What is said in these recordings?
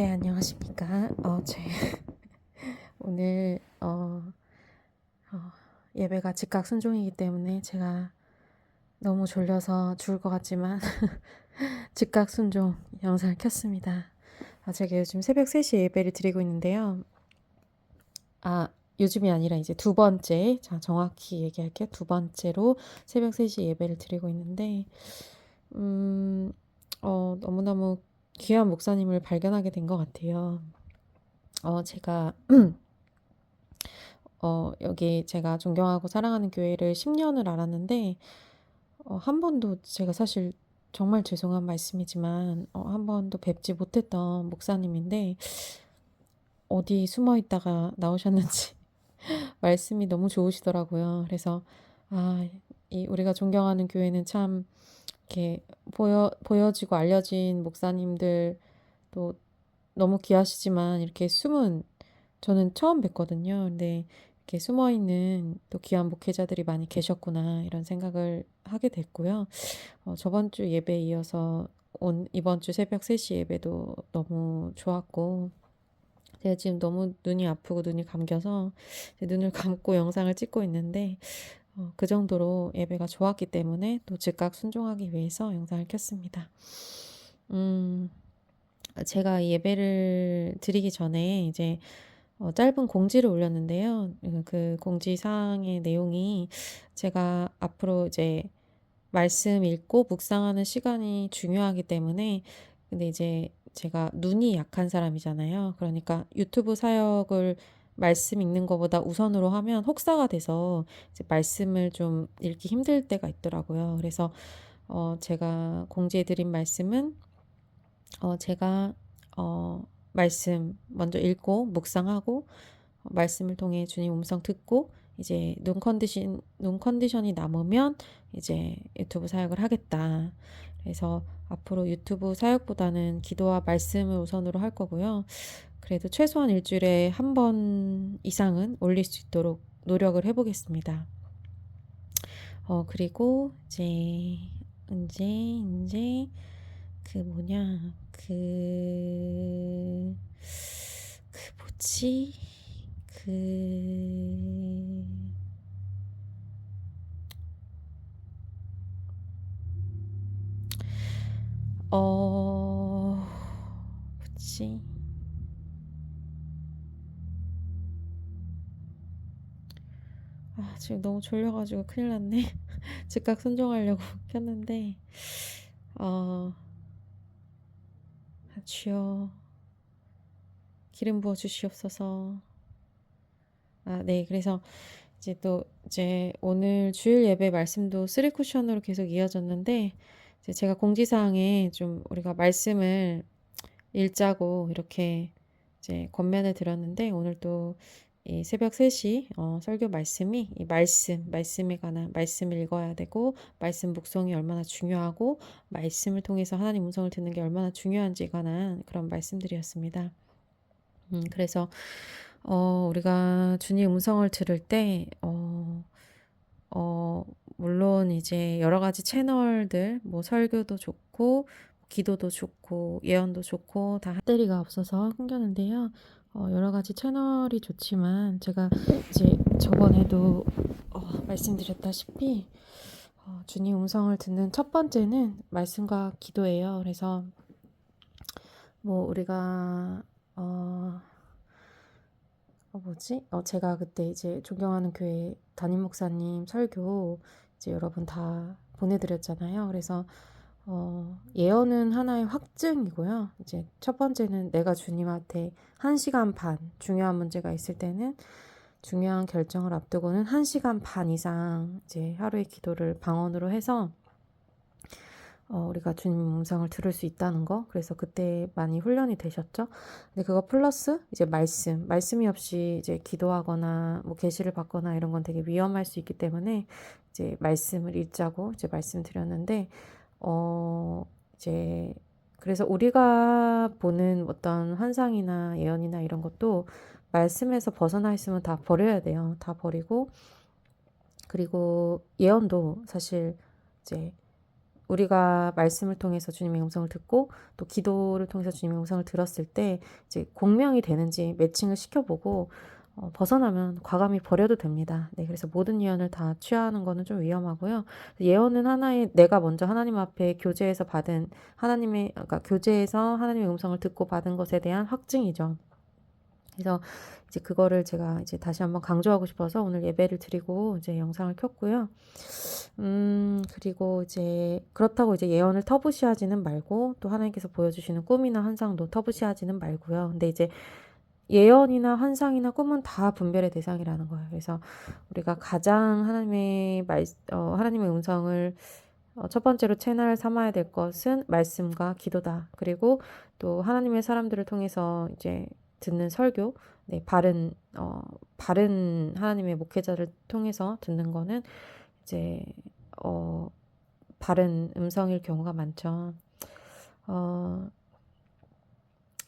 네, 안녕하십니까. 오늘 어, 예배가 즉각 순종이기 때문에 제가 너무 졸려서 죽을 것 같지만 즉각 순종 영상을 켰습니다. 제가 요즘 새벽 3시에 예배를 드리고 있는데요. 요즘이 아니라 이제 두 번째, 정확히 얘기할게요. 두 번째로 새벽 3시 예배를 드리고 있는데, 너무너무 귀한 목사님을 발견하게 된 것 같아요. 제가 여기 제가 존경하고 사랑하는 교회를 10년을 알았는데, 한 번도 제가 사실 정말 죄송한 말씀이지만, 한 번도 뵙지 못했던 목사님인데, 어디 숨어 있다가 나오셨는지 말씀이 너무 좋으시더라고요. 그래서, 우리가 존경하는 교회는 참, 이렇게 보여지고 알려진 목사님들 또 너무 귀하시지만, 이렇게 숨은 저는 처음 뵀거든요. 근데 이렇게 숨어 있는 또 귀한 목회자들이 많이 계셨구나 이런 생각을 하게 됐고요. 저번 주 예배에 이어서 이번 주 새벽 3시 예배도 너무 좋았고, 제가 지금 너무 눈이 아프고 눈이 감겨서 눈을 감고 영상을 찍고 있는데, 그 정도로 예배가 좋았기 때문에 또 즉각 순종하기 위해서 영상을 켰습니다. 제가 예배를 드리기 전에 이제 짧은 공지를 올렸는데요. 그 공지사항의 내용이, 제가 앞으로 이제 말씀 읽고 묵상하는 시간이 중요하기 때문에, 근데 이제 제가 눈이 약한 사람이잖아요. 그러니까 유튜브 사역을 말씀 읽는 것보다 우선으로 하면 혹사가 돼서 이제 말씀을 좀 읽기 힘들 때가 있더라고요. 그래서 제가 공지해드린 말씀은, 제가 말씀 먼저 읽고 묵상하고, 말씀을 통해 주님 음성 듣고, 이제 눈 컨디션이 남으면 이제 유튜브 사역을 하겠다. 그래서 앞으로 유튜브 사역보다는 기도와 말씀을 우선으로 할 거고요. 그래도 최소한 일주일에 한 번 이상은 올릴 수 있도록 노력을 해보겠습니다. 그리고 이제 그 뭐냐, 뭐지, 그, 뭐지, 지금 너무 졸려가지고 큰일 났네. 즉각 순종하려고 켰는데, 어, 주여, 기름 부어 주시옵소서. 네, 그래서 이제 오늘 주일 예배 말씀도 3쿠션으로 계속 이어졌는데, 이제 제가 공지사항에 좀 우리가 말씀을 읽자고 이렇게 이제 권면을 드렸는데, 오늘 또 이 새벽 3시 설교 말씀이 이 말씀에 관한, 말씀을 읽어야 되고 말씀 묵상이 얼마나 중요하고 말씀을 통해서 하나님 음성을 듣는 게 얼마나 중요한지에 관한 그런 말씀들이었습니다. 그래서 우리가 주님 음성을 들을 때 물론 이제 여러 가지 채널들, 뭐 설교도 좋고 기도도 좋고 예언도 좋고 다 배터리가 없어서 끊겼는데요. 여러 가지 채널이 좋지만, 제가 이제 저번에도 말씀드렸다시피 주님 음성을 듣는 첫 번째는 말씀과 기도예요. 그래서 뭐 우리가 제가 그때 이제 존경하는 교회 담임 목사님 설교 이제 여러분 다 보내드렸잖아요. 그래서 예언은 하나의 확증이고요. 이제 첫 번째는 내가 주님한테 1시간 반, 중요한 문제가 있을 때는, 중요한 결정을 앞두고는 1시간 반 이상 이제 하루의 기도를 방언으로 해서 우리가 주님 음성을 들을 수 있다는 거. 그래서 그때 많이 훈련이 되셨죠. 근데 그거 플러스 이제 말씀이 없이 이제 기도하거나 뭐 계시를 받거나 이런 건 되게 위험할 수 있기 때문에 이제 말씀을 읽자고 이제 말씀드렸는데, 이제 그래서 우리가 보는 어떤 환상이나 예언이나 이런 것도 말씀에서 벗어나 있으면 다 버려야 돼요. 다 버리고, 그리고 예언도 사실 이제 우리가 말씀을 통해서 주님의 음성을 듣고 또 기도를 통해서 주님의 음성을 들었을 때 이제 공명이 되는지 매칭을 시켜보고 벗어나면 과감히 버려도 됩니다. 네, 그래서 모든 예언을 다 취하는 거는 좀 위험하고요. 예언은 하나의 내가 먼저 하나님 앞에 교제에서 받은 그러니까 교제에서 하나님의 음성을 듣고 받은 것에 대한 확증이죠. 그래서 이제 그거를 제가 이제 다시 한번 강조하고 싶어서 오늘 예배를 드리고 이제 영상을 켰고요. 그리고 이제 그렇다고 이제 예언을 터부시하지는 말고 또 하나님께서 보여주시는 꿈이나 환상도 터부시하지는 말고요. 근데 이제 예언이나 환상이나 꿈은 다 분별의 대상이라는 거예요. 그래서 우리가 가장 하나님의 음성을 첫 번째로 채널 삼아야 될 것은 말씀과 기도다. 그리고 또 하나님의 사람들을 통해서 이제 듣는 설교, 네, 바른 하나님의 목회자를 통해서 듣는 거는 이제 바른 음성일 경우가 많죠.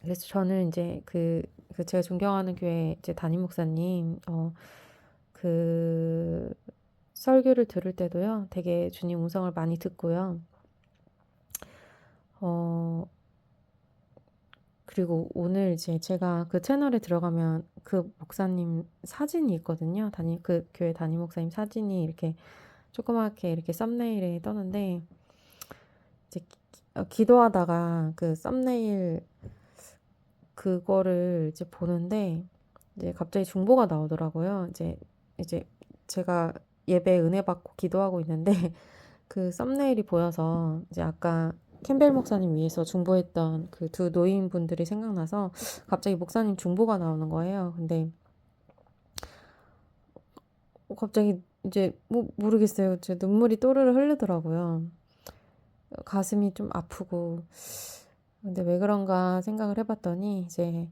그래서 저는 이제 그 제가 존경하는 교회 이제 담임 목사님 그 설교를 들을 때도요, 되게 주님 음성을 많이 듣고요. 그리고 오늘 이제 제가 그 채널에 들어가면 그 목사님 사진이 있거든요. 그 교회 담임 목사님 사진이 이렇게 조그맣게 이렇게 썸네일에 떠는데 이제 기도하다가 그 썸네일 그거를 이제 보는데 이제 갑자기 중보가 나오더라고요. 이제 제가 예배 은혜 받고 기도하고 있는데 그 썸네일이 보여서 이제 아까 캠벨 목사님 위해서 중보했던 그 두 노인분들이 생각나서 갑자기 목사님 중보가 나오는 거예요. 근데 갑자기 이제 뭐 모르겠어요. 제 눈물이 또르르 흐르더라고요. 가슴이 좀 아프고. 근데 왜 그런가 생각을 해봤더니 이제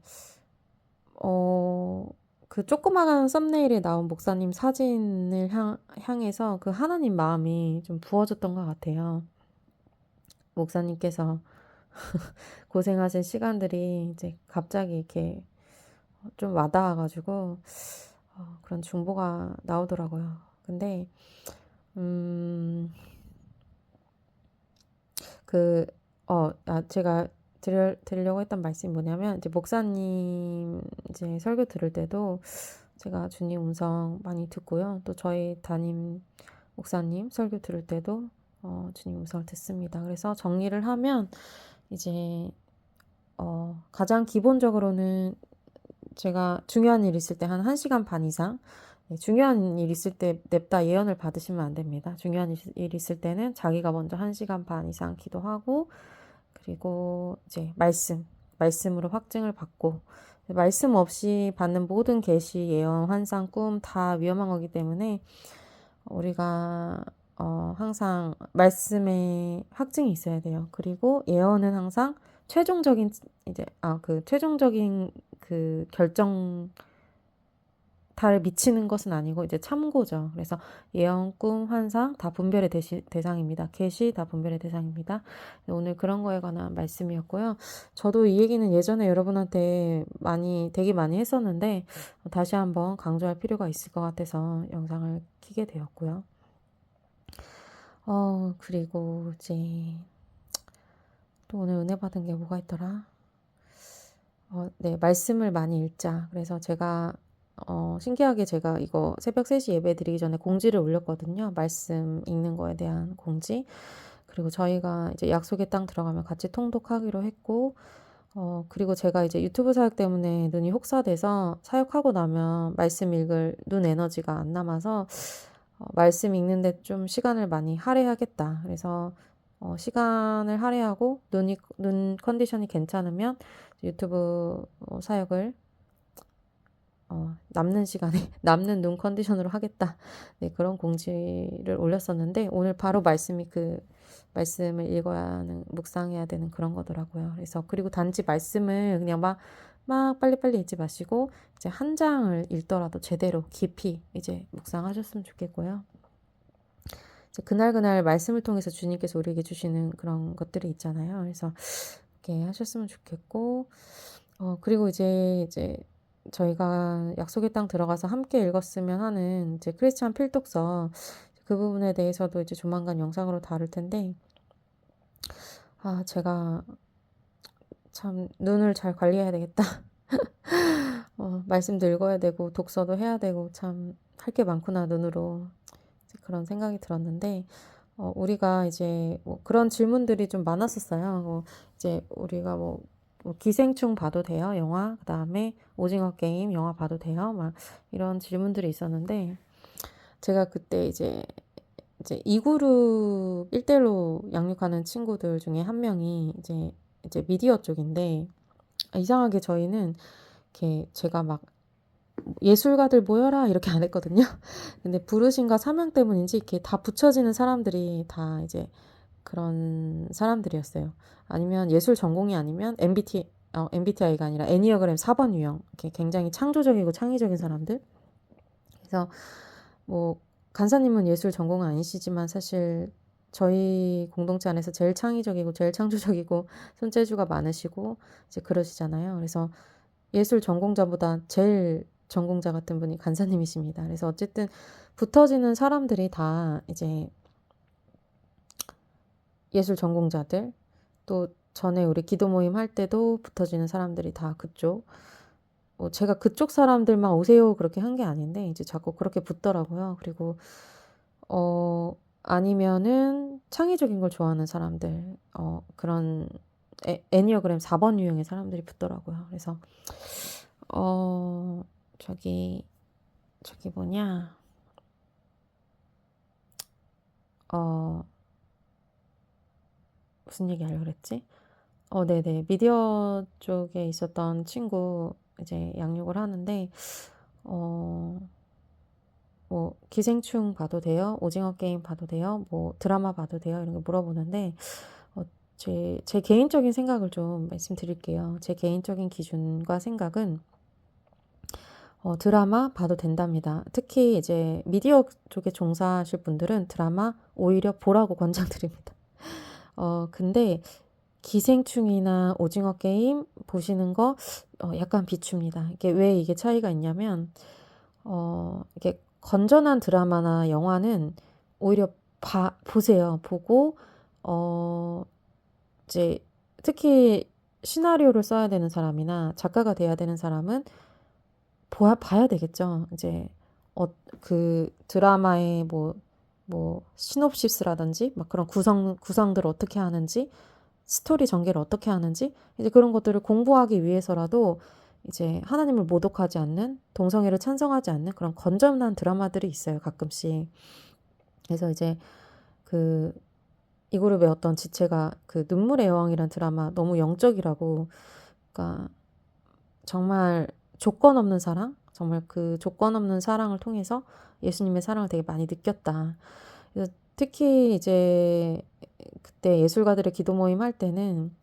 그 조그마한 썸네일에 나온 목사님 사진을 향해서 그 하나님 마음이 좀 부어졌던 것 같아요. 목사님께서 고생하신 시간들이 이제 갑자기 이렇게 좀 와닿아가지고 그런 중보가 나오더라고요. 근데 제가 드리려고 했던 말씀이 뭐냐면 이제 목사님 이제 설교 들을 때도 제가 주님 음성 많이 듣고요. 또 저희 담임 목사님 설교 들을 때도 주님 음성을 듣습니다. 그래서 정리를 하면 이제 가장 기본적으로는 제가 중요한 일 있을 때 한 1시간 반 이상, 네, 중요한 일 있을 때 냅다 예언을 받으시면 안 됩니다. 중요한 일 있을 때는 자기가 먼저 1시간 반 이상 기도하고 그리고 이제 말씀으로 확증을 받고 말씀 없이 받는 모든 계시, 예언, 환상, 꿈 다 위험한 거기 때문에 우리가 항상 말씀에 확증이 있어야 돼요. 그리고 예언은 항상 최종적인 최종적인 그 결정타를 미치는 것은 아니고 이제 참고죠. 그래서 예언, 꿈, 환상 다 분별의 대상입니다. 계시 다 분별의 대상입니다. 오늘 그런 거에 관한 말씀이었고요. 저도 이 얘기는 예전에 여러분한테 되게 많이 했었는데 다시 한번 강조할 필요가 있을 것 같아서 영상을 켜게 되었고요. 그리고 이제 또 오늘 은혜 받은 게 뭐가 있더라? 네, 말씀을 많이 읽자. 그래서 제가 신기하게 제가 이거 새벽 3시 예배 드리기 전에 공지를 올렸거든요. 말씀 읽는 거에 대한 공지. 그리고 저희가 이제 약속의 땅 들어가면 같이 통독하기로 했고, 그리고 제가 이제 유튜브 사역 때문에 눈이 혹사돼서 사역하고 나면 말씀 읽을 눈 에너지가 안 남아서 말씀 읽는데 좀 시간을 많이 할애하겠다. 그래서 시간을 할애하고 눈 컨디션이 괜찮으면 유튜브 사역을 남는 시간에 남는 눈 컨디션으로 하겠다. 네, 그런 공지를 올렸었는데 오늘 바로 말씀을 읽어야 하는 묵상해야 되는 그런 거더라고요. 그래서 그리고 단지 말씀을 그냥 막 빨리빨리 읽지 마시고 이제 한 장을 읽더라도 제대로 깊이 이제 묵상하셨으면 좋겠고요. 이제 그날 말씀을 통해서 주님께서 우리에게 주시는 그런 것들이 있잖아요. 그래서 이렇게 하셨으면 좋겠고, 그리고 이제 저희가 약속의 땅 들어가서 함께 읽었으면 하는 이제 크리스찬 필독서 그 부분에 대해서도 이제 조만간 영상으로 다룰 텐데, 제가 참 '눈을 잘 관리해야 되겠다.' 말씀도 읽어야 되고 독서도 해야 되고 참 '할 게 많구나 눈으로.' 이제 그런 생각이 들었는데, 우리가 이제 뭐 그런 질문들이 좀 많았었어요. 이제 우리가 "기생충 봐도 돼요? 영화?" 그다음에 "오징어 게임 영화 봐도 돼요?" 막 이런 질문들이 있었는데, 제가 그때 이제 2 그룹 1 대일로 양육하는 친구들 중에 한 명이 이제 미디어 쪽인데, 이상하게 저희는 이렇게 제가 막 "예술가들 모여라." 이렇게 안 했거든요. 근데 부르심과 사명 때문인지 이렇게 다 붙여지는 사람들이 다 이제 그런 사람들이었어요. 아니면 예술 전공이 아니면 MBTI가 아니라 애니어그램 4번 유형, 이렇게 굉장히 창조적이고 창의적인 사람들. 그래서 뭐 간사님은 예술 전공은 아니시지만 사실 저희 공동체 안에서 제일 창의적이고 제일 창조적이고 손재주가 많으시고 이제 그러시잖아요. 그래서 예술 전공자보다 제일 전공자 같은 분이 간사님이십니다. 그래서 어쨌든 붙어지는 사람들이 다 이제 예술 전공자들, 또 전에 우리 기도 모임 할 때도 붙어지는 사람들이 다 그쪽. 제가 그쪽 사람들만 오세요 그렇게 한 게 아닌데 이제 자꾸 그렇게 붙더라고요. 그리고 아니면은 창의적인 걸 좋아하는 사람들, 그런 애니어그램 4번 유형의 사람들이 붙더라고요. 그래서 어 저기 뭐냐, 어 무슨 얘기하려고 그랬지? 네네. 미디어 쪽에 있었던 친구 이제 양육을 하는데, 어 "기생충 봐도 돼요? 오징어 게임 봐도 돼요? 뭐 드라마 봐도 돼요?" 이런 거 물어보는데, 어 제 개인적인 생각을 좀 말씀드릴게요. 제 개인적인 기준과 생각은 드라마 봐도 된답니다. 특히 이제 미디어 쪽에 종사하실 분들은 드라마 오히려 보라고 권장드립니다. 근데 기생충이나 오징어 게임 보시는 거 약간 비춥니다. 이게 차이가 있냐면, 이게 건전한 드라마나 영화는 오히려 보세요. 보고 어 이제 특히 시나리오를 써야 되는 사람이나 작가가 돼야 되는 사람은 봐야 되겠죠. 이제 그 드라마의 시놉시스라든지 막 그런 구성들을 어떻게 하는지, 스토리 전개를 어떻게 하는지, 이제 그런 것들을 공부하기 위해서라도 이제 하나님을 모독하지 않는, 동성애를 찬성하지 않는 그런 건전한 드라마들이 있어요, 가끔씩. 그래서 이제 그 이 그룹의 어떤 지체가 그 눈물의 여왕이란 드라마 너무 영적이라고, 그러니까 정말 조건 없는 사랑, 정말 그 조건 없는 사랑을 통해서 예수님의 사랑을 되게 많이 느꼈다. 그래서 특히 이제 그때 예술가들의 기도 모임 할 때는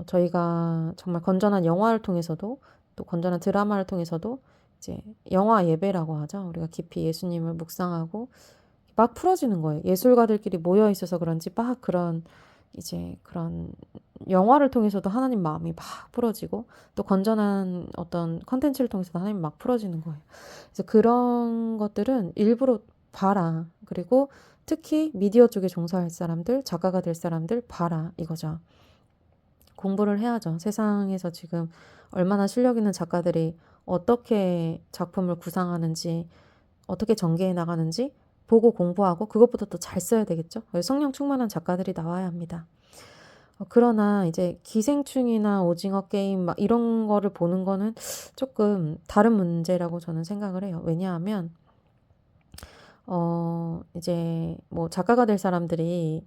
저희가 정말 건전한 영화를 통해서도, 또 건전한 드라마를 통해서도 이제 영화 예배라고 하죠. 우리가 깊이 예수님을 묵상하고 막 풀어지는 거예요. 예술가들끼리 모여 있어서 그런지 막 그런 영화를 통해서도 하나님 마음이 막 풀어지고, 또 건전한 어떤 컨텐츠를 통해서도 하나님 막 풀어지는 거예요. 그래서 그런 것들은 일부러 봐라. 그리고 특히 미디어 쪽에 종사할 사람들, 작가가 될 사람들 봐라 이거죠. 공부를 해야죠. 세상에서 지금 얼마나 실력 있는 작가들이 어떻게 작품을 구상하는지, 어떻게 전개해 나가는지 보고 공부하고 그것보다 더 잘 써야 되겠죠. 성령 충만한 작가들이 나와야 합니다. 그러나 이제 기생충이나 오징어 게임 막 이런 거를 보는 거는 조금 다른 문제라고 저는 생각을 해요. 왜냐하면 이제 뭐 작가가 될 사람들이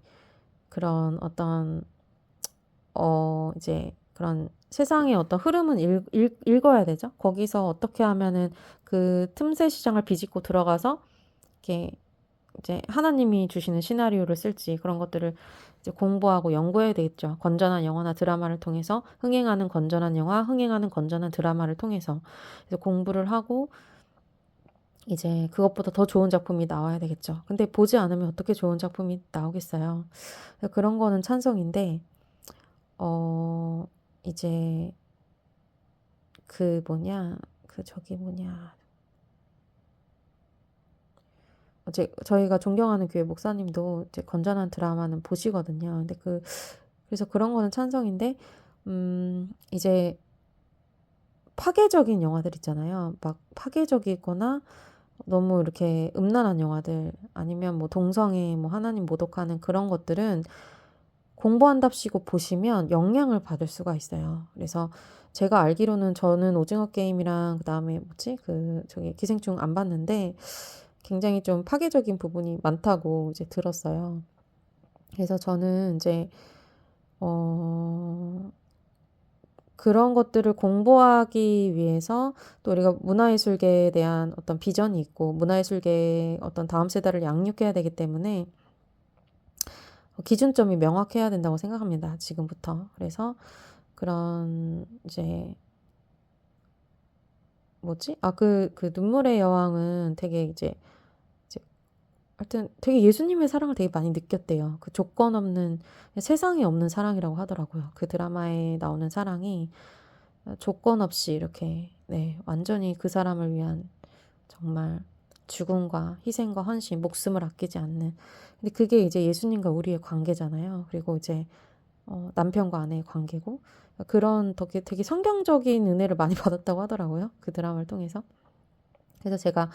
그런 어떤 이제 그런 세상의 어떤 흐름은 읽어야 되죠. 거기서 어떻게 하면은 그 틈새 시장을 비집고 들어가서 이렇게 이제 하나님이 주시는 시나리오를 쓸지, 그런 것들을 이제 공부하고 연구해야 되겠죠. 건전한 영화나 드라마를 통해서, 흥행하는 건전한 영화, 흥행하는 건전한 드라마를 통해서 그래서 공부를 하고 이제 그것보다 더 좋은 작품이 나와야 되겠죠. 근데 보지 않으면 어떻게 좋은 작품이 나오겠어요. 그래서 그런 거는 찬성인데, 어 이제 그 뭐냐, 저기 뭐냐, 저희가 존경하는 교회 목사님도 이제 건전한 드라마는 보시거든요. 근데 그래서 그런 거는 찬성인데 이제 파괴적인 영화들 있잖아요. 막 파괴적이거나 너무 이렇게 음란한 영화들 아니면 뭐 동성애 뭐 하나님 모독하는 그런 것들은 공부한답시고 보시면 영향을 받을 수가 있어요. 그래서 제가 알기로는 저는 오징어 게임이랑 그다음에 뭐지? 저기 기생충 안 봤는데 굉장히 좀 파괴적인 부분이 많다고 이제 들었어요. 그래서 저는 이제 어 그런 것들을 공부하기 위해서 또 우리가 문화예술계에 대한 어떤 비전이 있고 문화예술계의 어떤 다음 세대를 양육해야 되기 때문에 기준점이 명확해야 된다고 생각합니다. 지금부터. 그래서 그런 이제 뭐지? 그 눈물의 여왕은 되게 이제 하여튼 되게 예수님의 사랑을 되게 많이 느꼈대요. 그 조건 없는 세상에 없는 사랑이라고 하더라고요. 그 드라마에 나오는 사랑이 조건 없이 이렇게 네, 완전히 그 사람을 위한 정말 죽음과 희생과 헌신, 목숨을 아끼지 않는. 근데 그게 이제 예수님과 우리의 관계잖아요. 그리고 이제 남편과 아내의 관계고 그런 되게 성경적인 은혜를 많이 받았다고 하더라고요. 그 드라마를 통해서. 그래서 제가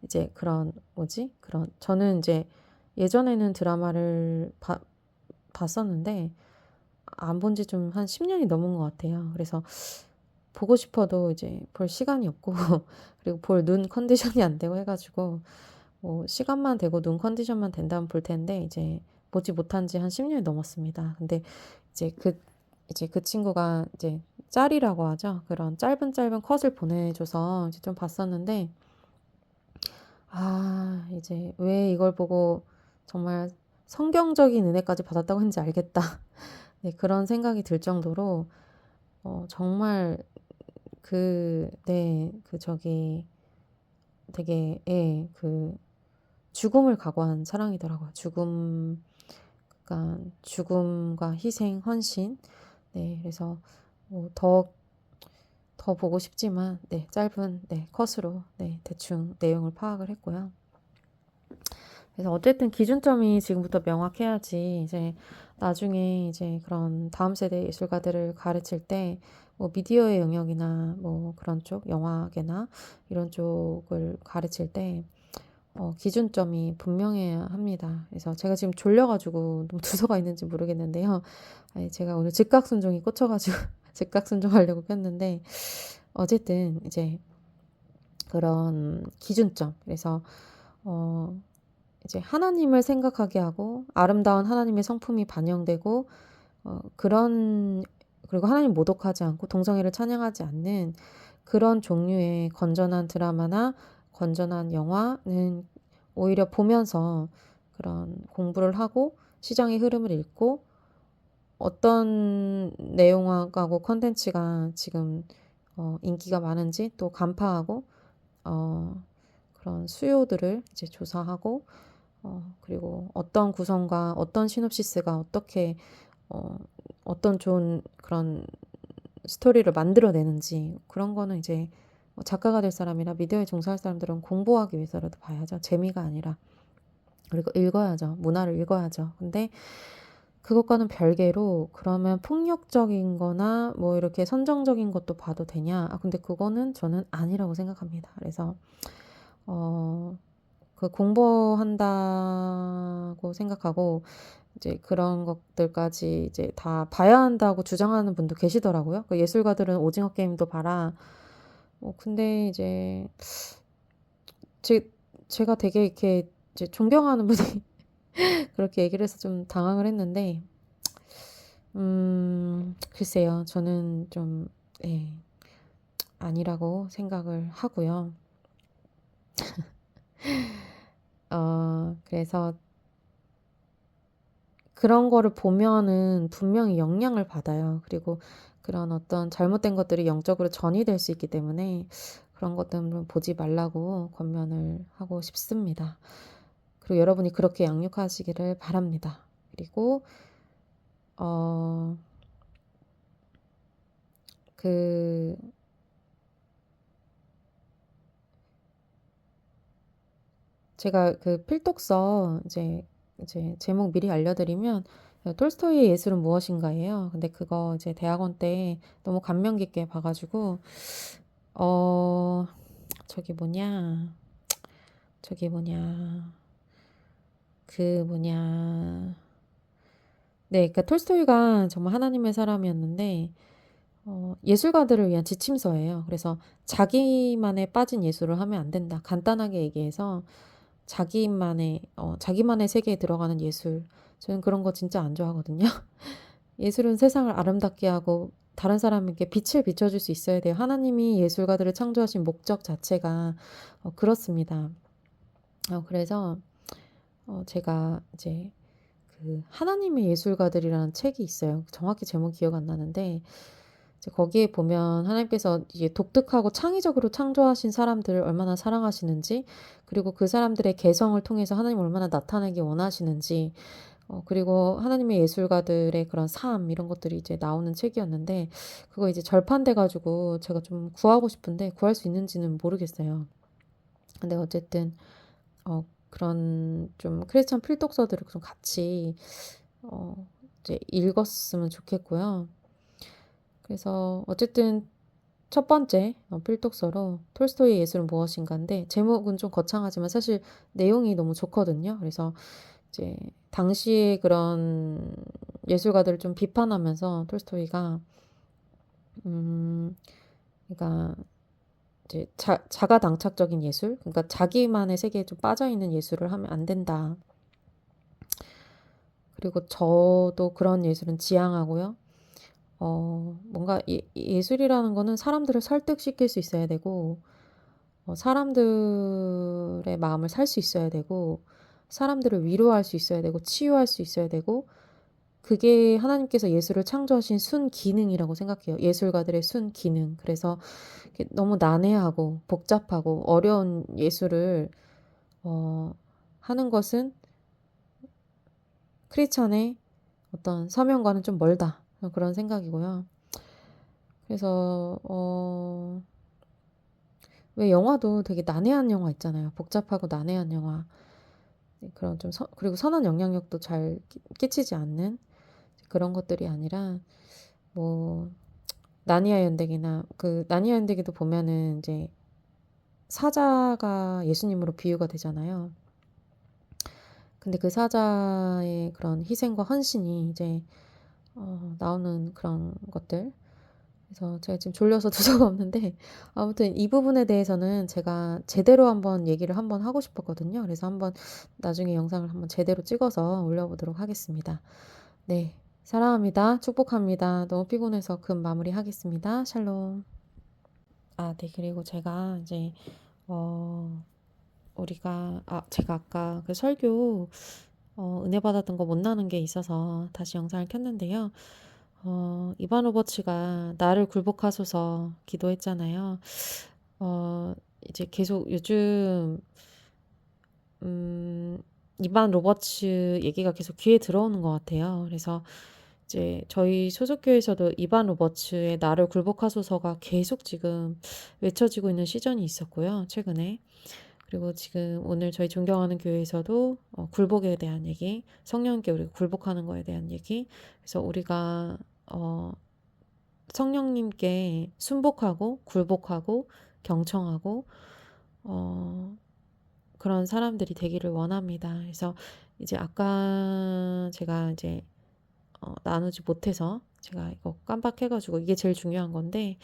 이제 그런 뭐지? 그런 저는 이제 예전에는 드라마를 봤었는데 안 본지 좀 한 10년이 넘은 것 같아요. 그래서 보고 싶어도 이제 볼 시간이 없고 그리고 볼 눈 컨디션이 안 되고 해가지고 뭐 시간만 되고 눈 컨디션만 된다면 볼 텐데 이제 보지 못한 지 한 10년이 넘었습니다. 근데 이제 그 친구가 이제 짤이라고 하죠. 그런 짧은 컷을 보내줘서 이제 좀 봤었는데 이제 왜 이걸 보고 정말 성경적인 은혜까지 받았다고 했는지 알겠다. 네, 그런 생각이 들 정도로 정말 네, 저기 되게 죽음을 각오한 사랑이더라고요. 그러니까 죽음과 희생, 헌신. 네, 그래서 더 보고 싶지만 네, 짧은 네, 컷으로 네, 대충 내용을 파악을 했고요. 그래서 어쨌든 기준점이 지금부터 명확해야지 이제 나중에 이제 그런 다음 세대 예술가들을 가르칠 때 뭐 미디어의 영역이나 뭐 그런 쪽 영화계나 이런 쪽을 가르칠 때 기준점이 분명해야 합니다. 그래서 제가 지금 졸려가지고 너무 두서가 있는지 모르겠는데요. 아니, 제가 오늘 즉각순종이 꽂혀가지고 즉각순종하려고 켰는데 어쨌든 이제 그런 기준점. 그래서 이제 하나님을 생각하게 하고 아름다운 하나님의 성품이 반영되고 그리고 하나님 모독하지 않고 동성애를 찬양하지 않는 그런 종류의 건전한 드라마나 건전한 영화는 오히려 보면서 그런 공부를 하고 시장의 흐름을 읽고 어떤 내용하고 컨텐츠가 지금 인기가 많은지 또 간파하고 그런 수요들을 이제 조사하고 그리고 어떤 구성과 어떤 시놉시스가 어떤 좋은 그런 스토리를 만들어내는지 그런 거는 이제 작가가 될 사람이나 미디어에 종사할 사람들은 공부하기 위해서라도 봐야죠. 재미가 아니라. 그리고 읽어야죠. 문화를 읽어야죠. 근데 그것과는 별개로 그러면 폭력적인 거나 뭐 이렇게 선정적인 것도 봐도 되냐? 근데 그거는 저는 아니라고 생각합니다. 그래서 그 공부한다고 생각하고 이제 그런 것들까지 이제 다 봐야 한다고 주장하는 분도 계시더라고요. 그 예술가들은 오징어 게임도 봐라. 근데 이제 제가 되게 이렇게 이제 존경하는 분이 그렇게 얘기를 해서 좀 당황을 했는데, 글쎄요. 저는 좀, 예, 아니라고 생각을 하고요. 그래서 그런 거를 보면은 분명히 영향을 받아요. 그리고 그런 어떤 잘못된 것들이 영적으로 전이 될 수 있기 때문에 그런 것들은 보지 말라고 권면을 하고 싶습니다. 그리고 여러분이 그렇게 양육하시기를 바랍니다. 그리고 어, 그 제가 그 필독서 이제 제목 미리 알려드리면 그 톨스토이의 예술은 무엇인가예요. 근데 그거 이제 대학원 때 너무 감명 깊게 봐 가지고 어 저기 뭐냐. 저기 뭐냐. 그 뭐냐. 네, 그러니까 톨스토이가 정말 하나님의 사람이었는데 예술가들을 위한 지침서예요. 그래서 자기만에 빠진 예술을 하면 안 된다. 간단하게 얘기해서 자기만의 세계에 들어가는 예술. 저는 그런 거 진짜 안 좋아하거든요. 예술은 세상을 아름답게 하고 다른 사람에게 빛을 비춰줄 수 있어야 돼요. 하나님이 예술가들을 창조하신 목적 자체가 그렇습니다. 그래서 제가 이제 그 하나님의 예술가들이라는 책이 있어요. 정확히 제목 기억 안 나는데 이제 거기에 보면 하나님께서 이제 독특하고 창의적으로 창조하신 사람들을 얼마나 사랑하시는지, 그리고 그 사람들의 개성을 통해서 하나님 얼마나 나타내기 원하시는지, 그리고 하나님의 예술가들의 그런 삶 이런 것들이 이제 나오는 책이었는데 그거 이제 절판돼 가지고 제가 좀 구하고 싶은데 구할 수 있는지는 모르겠어요. 근데 어쨌든 그런 좀 크리스찬 필독서들을 좀 같이 이제 읽었으면 좋겠고요. 그래서 어쨌든 첫 번째 필독서로 톨스토이의 예술은 무엇인가인데 제목은 좀 거창하지만 사실 내용이 너무 좋거든요. 그래서 이제 당시에 그런 예술가들을 좀 비판하면서 톨스토이가 그러니까 이제 자가당착적인 예술, 그러니까 자기만의 세계에 좀 빠져 있는 예술을 하면 안 된다. 그리고 저도 그런 예술은 지향하고요. 뭔가 예술이라는 거는 사람들을 설득시킬 수 있어야 되고, 사람들의 마음을 살 수 있어야 되고, 사람들을 위로할 수 있어야 되고, 치유할 수 있어야 되고, 그게 하나님께서 예술을 창조하신 순기능이라고 생각해요. 예술가들의 순기능. 그래서 너무 난해하고 복잡하고 어려운 예술을 하는 것은 크리스찬의 어떤 사명과는 좀 멀다. 그런 생각이고요. 그래서 왜 영화도 되게 난해한 영화 있잖아요. 복잡하고 난해한 영화. 그런 좀 그리고 선한 영향력도 잘 끼치지 않는 그런 것들이 아니라 뭐 나니아 연대기나 그 나니아 연대기도 보면은 이제 사자가 예수님으로 비유가 되잖아요. 근데 그 사자의 그런 희생과 헌신이 이제 나오는 그런 것들. 그래서 제가 지금 졸려서 두서가 없는데 아무튼 이 부분에 대해서는 제가 제대로 한번 얘기를 한번 하고 싶었거든요. 그래서 한번 나중에 영상을 한번 제대로 찍어서 올려보도록 하겠습니다. 네, 사랑합니다. 축복합니다. 너무 피곤해서 금 마무리하겠습니다. 샬롬. 네, 그리고 제가 이제 제가 아까 그 설교 은혜 받았던 거 못 나눈 게 있어서 다시 영상을 켰는데요. 이반 로버츠가 나를 굴복하소서 기도했잖아요. 이제 계속 요즘 이반 로버츠 얘기가 계속 귀에 들어오는 것 같아요. 그래서 이제 저희 소속교회에서도 이반 로버츠의 나를 굴복하소서가 계속 지금 외쳐지고 있는 시즌이 있었고요. 최근에. 그리고 지금 오늘 저희 존경하는 교회에서도 굴복에 대한 얘기, 성령님께 우리가 굴복하는 거에 대한 얘기. 그래서 우리가 성령님께 순복하고 굴복하고 경청하고 그런 사람들이 되기를 원합니다. 그래서 이제 아까 제가 이제 나누지 못해서 제가 이거 깜빡해가지고 이게 제일 중요한 건데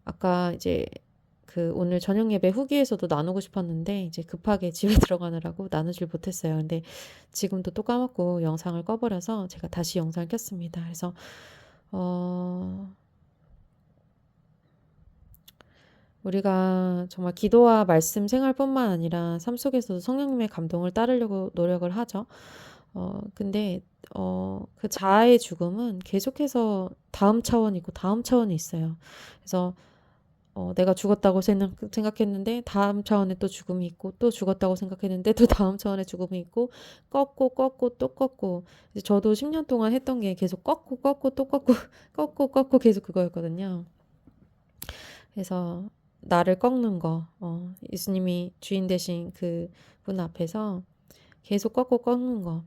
아까 이제 그 오늘 저녁 예배 후기에서도 나누고 싶었는데 이제 급하게 집에 들어가느라고 나누질 못했어요. 근데 지금도 또 까먹고 영상을 꺼버려서 제가 다시 영상을 켰습니다. 그래서 우리가 정말 기도와 말씀 생활뿐만 아니라 삶 속에서도 성령님의 감동을 따르려고 노력을 하죠. 근데 그 자아의 죽음은 계속해서 다음 차원이 있고 다음 차원이 있어요. 그래서 내가 죽었다고 생각했는데 다음 차원에 또 죽음이 있고 또 죽었다고 생각했는데 또 다음 차원에 죽음이 있고 꺾고 또 꺾고 이제 저도 10년 동안 했던 게 계속 꺾고 또 꺾고 꺾고 계속 그거였거든요. 그래서 나를 꺾는 거, 예수님이 주인 되신 그 분 앞에서 계속 꺾는 거.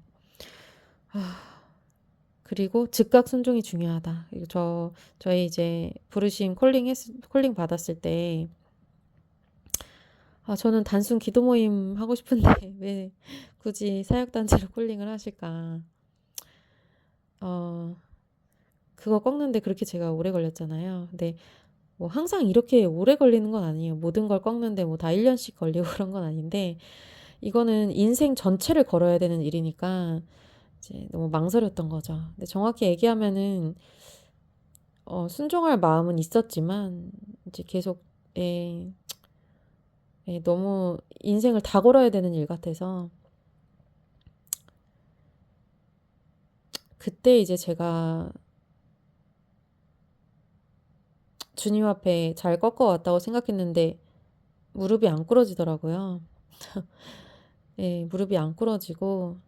그리고 즉각 순종이 중요하다. 이거 저희 이제 부르심 콜링 받았을 때, 저는 단순 기도 모임 하고 싶은데 왜 굳이 사역단체로 콜링을 하실까? 어, 그거 꺾는데 그렇게 제가 오래 걸렸잖아요. 근데 뭐 항상 이렇게 오래 걸리는 건 아니에요. 모든 걸 꺾는데 뭐 다 1년씩 걸리고 그런 건 아닌데, 이거는 인생 전체를 걸어야 되는 일이니까 이제 너무 망설였던 거죠. 근데 정확히 얘기하면은 순종할 마음은 있었지만 이제 계속 예, 너무 인생을 다 걸어야 되는 일 같아서, 그때 이제 제가 주님 앞에 잘 꺾어왔다고 생각했는데 무릎이 안 꿇어지더라고요. 예, 무릎이 안 꿇어지고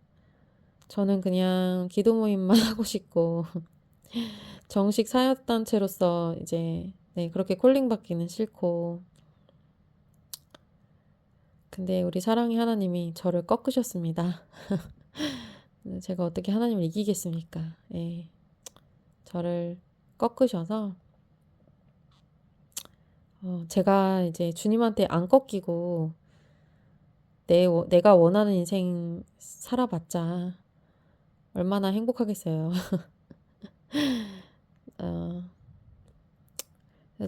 저는 그냥 기도 모임만 하고 싶고 정식 사역단체로서 이제 그렇게 콜링 받기는 싫고, 근데 우리 사랑의 하나님이 저를 꺾으셨습니다. 제가 어떻게 하나님을 이기겠습니까? 예, 저를 꺾으셔서 제가 이제 주님한테 안 꺾이고 내가 원하는 인생 살아봤자 얼마나 행복하겠어요. 어,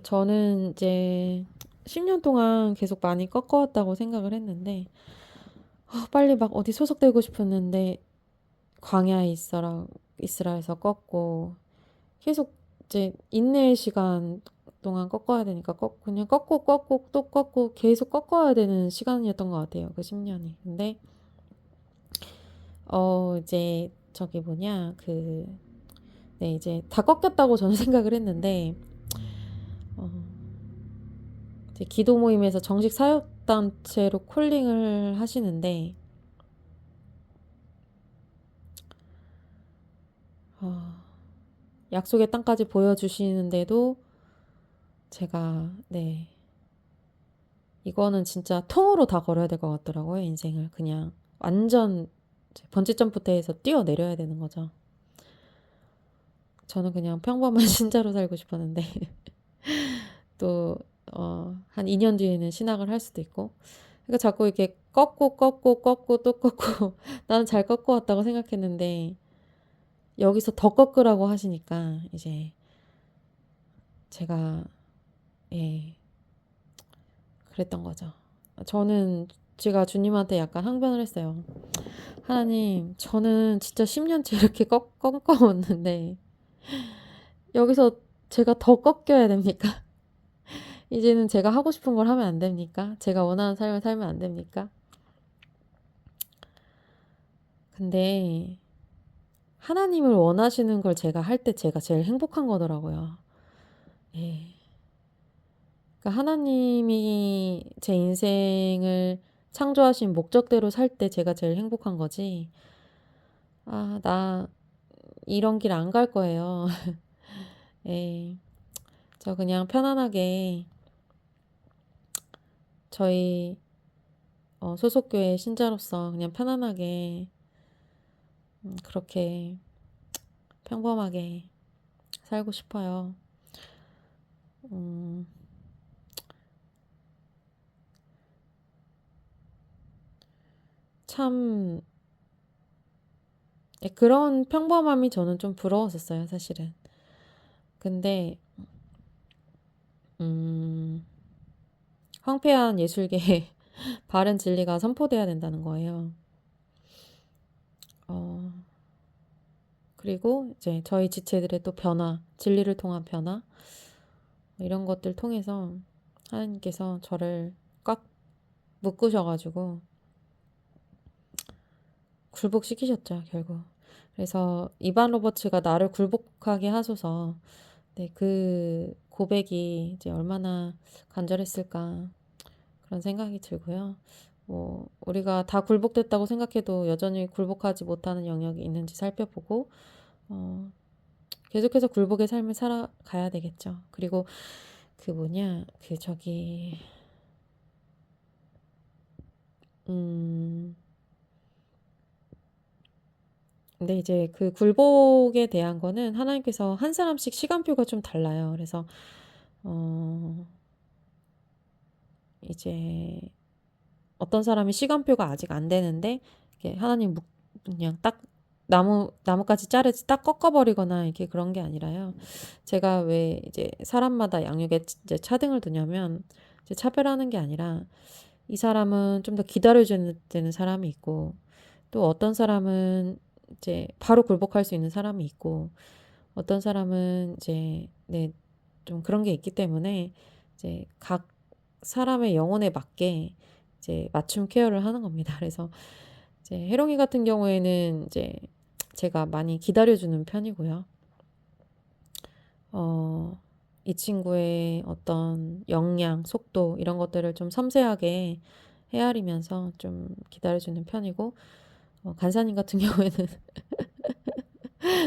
저는 이제 10년 동안 계속 많이 꺾어왔다고 생각을 했는데, 빨리 막 어디 소속되고 싶었는데 광야에 있으라에서 꺾고, 계속 이제 인내의 시간 동안 꺾어야 되니까 그냥 꺾고 또 꺾고 계속 꺾어야 되는 시간이었던 것 같아요. 그 10년이. 근데 이제 저기 뭐냐 이제 다 꺾였다고 저는 생각을 했는데, 어, 이제 기도 모임에서 정식 사역단체로 콜링을 하시는데, 어, 약속의 땅까지 보여주시는데도 제가 이거는 진짜 통으로 다 걸어야 될 것 같더라고요. 인생을 그냥 완전 번지점프대에서 뛰어내려야 되는 거죠. 저는 그냥 평범한 신자로 살고 싶었는데 또 한 2년 뒤에는 신학을 할 수도 있고, 그러니까 자꾸 이렇게 꺾고 또 꺾고 나는 잘 꺾어왔다고 생각했는데 여기서 더 꺾으라고 하시니까 이제 제가 예 그랬던 거죠. 저는 제가 주님한테 약간 항변을 했어요. 하나님, 저는 진짜 10년째 이렇게 꺾어왔는데 여기서 제가 더 꺾여야 됩니까? 이제는 제가 하고 싶은 걸 하면 안 됩니까? 제가 원하는 삶을 살면 안 됩니까? 근데 하나님을 원하시는 걸 제가 할 때 제가 제일 행복한 거더라고요. 예. 그러니까 하나님이 제 인생을 창조하신 목적대로 살 때 제가 제일 행복한 거지. 나 이런 길 안 갈 거예요. 예. 저 그냥 편안하게 저희 소속교회 신자로서 그냥 편안하게 그렇게 평범하게 살고 싶어요. 음, 참 그런 평범함이 저는 좀 부러웠었어요, 사실은. 근데 음, 황폐한 예술계에 바른 진리가 선포돼야 된다는 거예요. 어, 그리고 이제 저희 지체들의 또 변화, 진리를 통한 변화, 이런 것들 통해서 하나님께서 저를 꽉 묶으셔가지고 굴복시키셨죠, 결국. 그래서 이반 로버츠가 나를 굴복하게 하소서. 그 고백이 이제 얼마나 간절했을까 그런 생각이 들고요. 뭐 우리가 다 굴복됐다고 생각해도 여전히 굴복하지 못하는 영역이 있는지 살펴보고 어, 계속해서 굴복의 삶을 살아가야 되겠죠. 그리고 그 뭐냐 그 저기 음 근데 이제 그 굴복에 대한 거는 하나님께서 한 사람씩 시간표가 좀 달라요. 그래서 어 이제 어떤 사람이 시간표가 아직 안 되는데 이렇게 하나님 그냥 딱 나뭇가지 자르지 딱 꺾어 버리거나 이렇게 그런 게 아니라요. 제가 왜 이제 사람마다 양육에 이제 차등을 두냐면, 이제 차별하는 게 아니라 이 사람은 좀 더 기다려 줘야 되는 사람이 있고, 또 어떤 사람은 이제 바로 굴복할 수 있는 사람이 있고, 어떤 사람은 이제 네 좀 그런 게 있기 때문에 이제 각 사람의 영혼에 맞게 이제 맞춤 케어를 하는 겁니다. 그래서 이제 해롱이 같은 경우에는 이제 제가 많이 기다려 주는 편이고요. 이 친구의 어떤 역량, 속도 이런 것들을 좀 섬세하게 헤아리면서 좀 기다려 주는 편이고, 간사님 같은 경우에는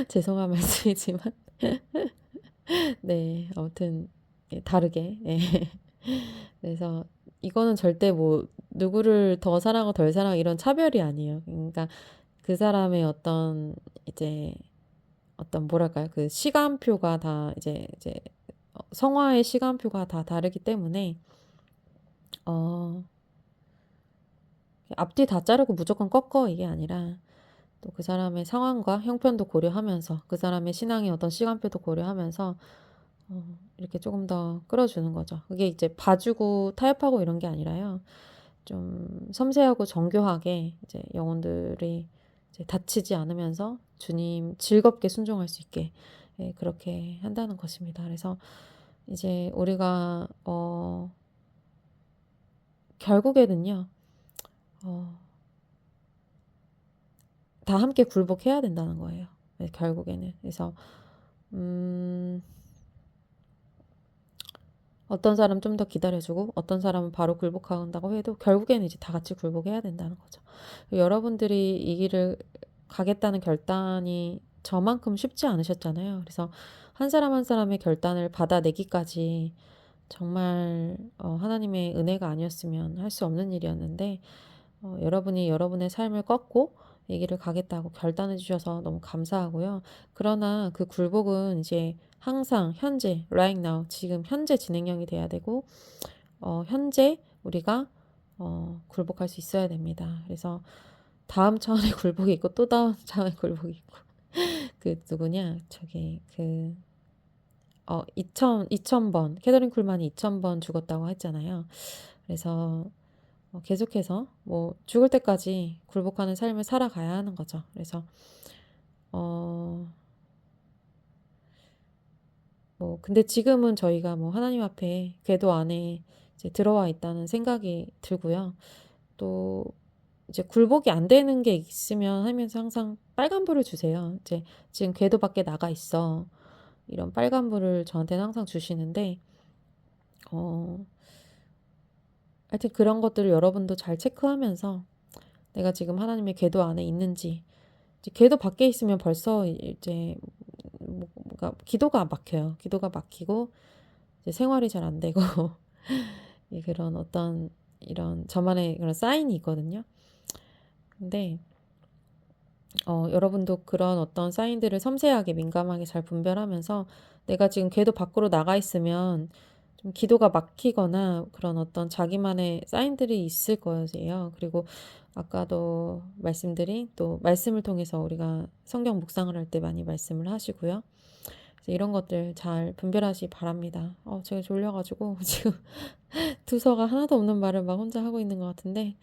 죄송한 말씀이지만 네 아무튼 예 다르게 예. 그래서 이거는 절대 뭐 누구를 더 사랑하고 덜 사랑하고 이런 차별이 아니에요. 그러니까 그 사람의 어떤 이제 어떤 뭐랄까요? 그 시간표가 다 이제 성화의 시간표가 다 다르기 때문에 어 앞뒤 다 자르고 무조건 꺾어 이게 아니라, 또 그 사람의 상황과 형편도 고려하면서 그 사람의 신앙의 어떤 시간표도 고려하면서 이렇게 조금 더 끌어주는 거죠. 그게 이제 봐주고 타협하고 이런 게 아니라요. 좀 섬세하고 정교하게 이제 영혼들이 이제 다치지 않으면서 주님 즐겁게 순종할 수 있게 예 그렇게 한다는 것입니다. 그래서 이제 우리가 결국에는요. 어 다 함께 굴복해야 된다는 거예요. 네 결국에는. 그래서 음 어떤 사람 좀 더 기다려 주고 어떤 사람은 바로 굴복한다고 해도 결국에는 이제 다 같이 굴복해야 된다는 거죠. 여러분들이 이 길을 가겠다는 결단이 저만큼 쉽지 않으셨잖아요. 그래서 한 사람 한 사람의 결단을 받아내기까지 정말 하나님의 은혜가 아니었으면 할 수 없는 일이었는데, 여러분이 여러분의 삶을 꺾고 이 길을 가겠다고 결단해 주셔서 너무 감사하고요. 그러나 그 굴복은 이제 항상 현재 right now 지금 현재 진행형이 돼야 되고, 현재 우리가 굴복할 수 있어야 됩니다. 그래서 다음 차원의 굴복이 있고 또 다음 차원의 굴복이 있고 그 누구냐 저기 그 2000번 캐더린 쿨만이 2000번 죽었다고 했잖아요. 그래서 계속해서 뭐 죽을 때까지 굴복하는 삶을 살아가야 하는 거죠. 그래서 어 뭐 근데 지금은 저희가 뭐 하나님 앞에 궤도 안에 이제 들어와 있다는 생각이 들고요. 또 이제 굴복이 안 되는 게 있으면 하면서 항상 빨간불을 주세요. 이제 "지금 궤도 밖에 나가 있어." 이런 빨간불을 저한테는 항상 주시는데, 어 하여튼 그런 것들을 여러분도 잘 체크하면서 내가 지금 하나님의 궤도 안에 있는지, 이제 궤도 밖에 있으면 벌써 이제 뭔가 기도가 막혀요. 기도가 막히고 이제 생활이 잘 안 되고 예 그런 어떤 이런 저만의 그런 사인이 있거든요. 근데 여러분도 그런 어떤 사인들을 섬세하게 민감하게 잘 분별하면서 내가 지금 궤도 밖으로 나가 있으면 좀 기도가 막히거나 그런 어떤 자기만의 사인들이 있을 거예요. 그리고 아까도 말씀드린 또 말씀을 통해서 우리가 성경 묵상을 할 때 많이 말씀을 하시고요. 그래서 이런 것들 잘 분별하시기 바랍니다. 제가 졸려 가지고 지금 두서가 하나도 없는 말을 막 혼자 하고 있는 것 같은데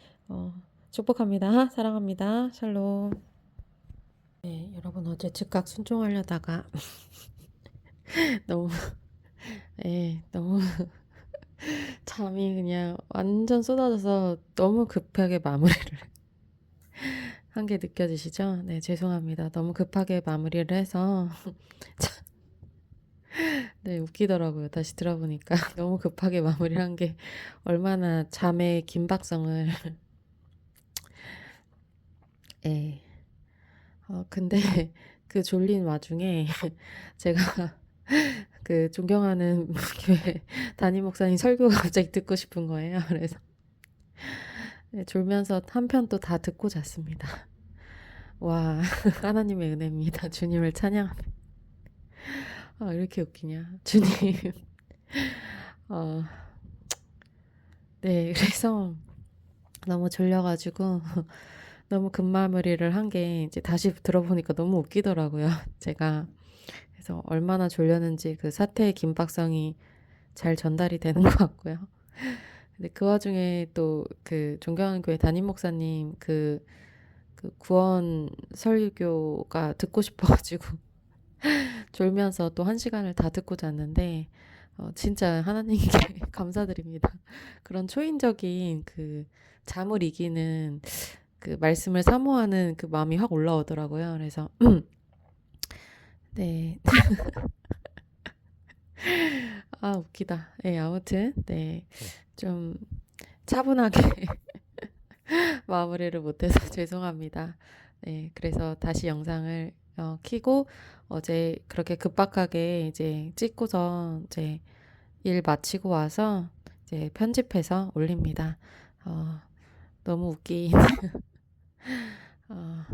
축복합니다. 사랑합니다. 샬롬. 네, 여러분 어제 즉각 순종하려다가 너무 너무 잠이 그냥 완전 쏟아져서 너무 급하게 마무리를 한 게 느껴지시죠? 네, 죄송합니다. 너무 급하게 마무리를 해서 네, 웃기더라고요. 다시 들어보니까 너무 급하게 마무리를 한 게 얼마나 잠의 긴박성을 예. 근데 그 졸린 와중에 제가 그 존경하는 교회 담임 목사님 설교가 갑자기 듣고 싶은 거예요. 그래서 네, 졸면서 한 편 또 다 듣고 잤습니다. 와, 하나님의 은혜입니다. 주님을 찬양합니다. 아, 이렇게 웃기냐. 주님. 어, 네, 그래서 너무 졸려가지고 너무 급마무리를 한 게 이제 다시 들어보니까 너무 웃기더라고요. 제가 그래서 얼마나 졸렸는지 그 사태의 긴박성이 잘 전달이 되는 것 같고요. 근데 그 와중에 또 그 존경하는 교회 담임 목사님 그 구원 설교가 듣고 싶어가지고 졸면서 또 한 시간을 다 듣고 잤는데 진짜 하나님께 감사드립니다. 그런 초인적인 그 잠을 이기는 그 말씀을 사모하는 그 마음이 확 올라오더라고요. 그래서 네. 아, 웃기다. 네, 아무튼 네. 좀 차분하게 마무리를 못해서 죄송합니다. 네, 그래서 다시 영상을 켜고 어제 그렇게 급박하게 이제 찍고서 이제 일 마치고 와서 이제 편집해서 올립니다. 어, 너무 웃긴, 어,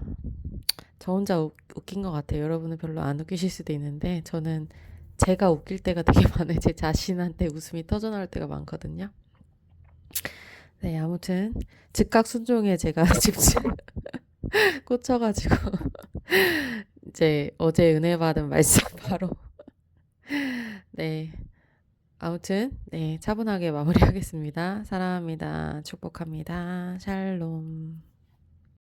저 혼자 웃긴 것 같아요. 여러분은 별로 안 웃기실 수도 있는데 저는 제가 웃길 때가 되게 많아요. 제 자신한테 웃음이 터져나올 때가 많거든요. 네, 아무튼 즉각 순종에 제가 집중 꽂혀가지고 이제 어제 은혜 받은 말씀 바로 네, 아무튼 네, 차분하게 마무리하겠습니다. 사랑합니다. 축복합니다. 샬롬.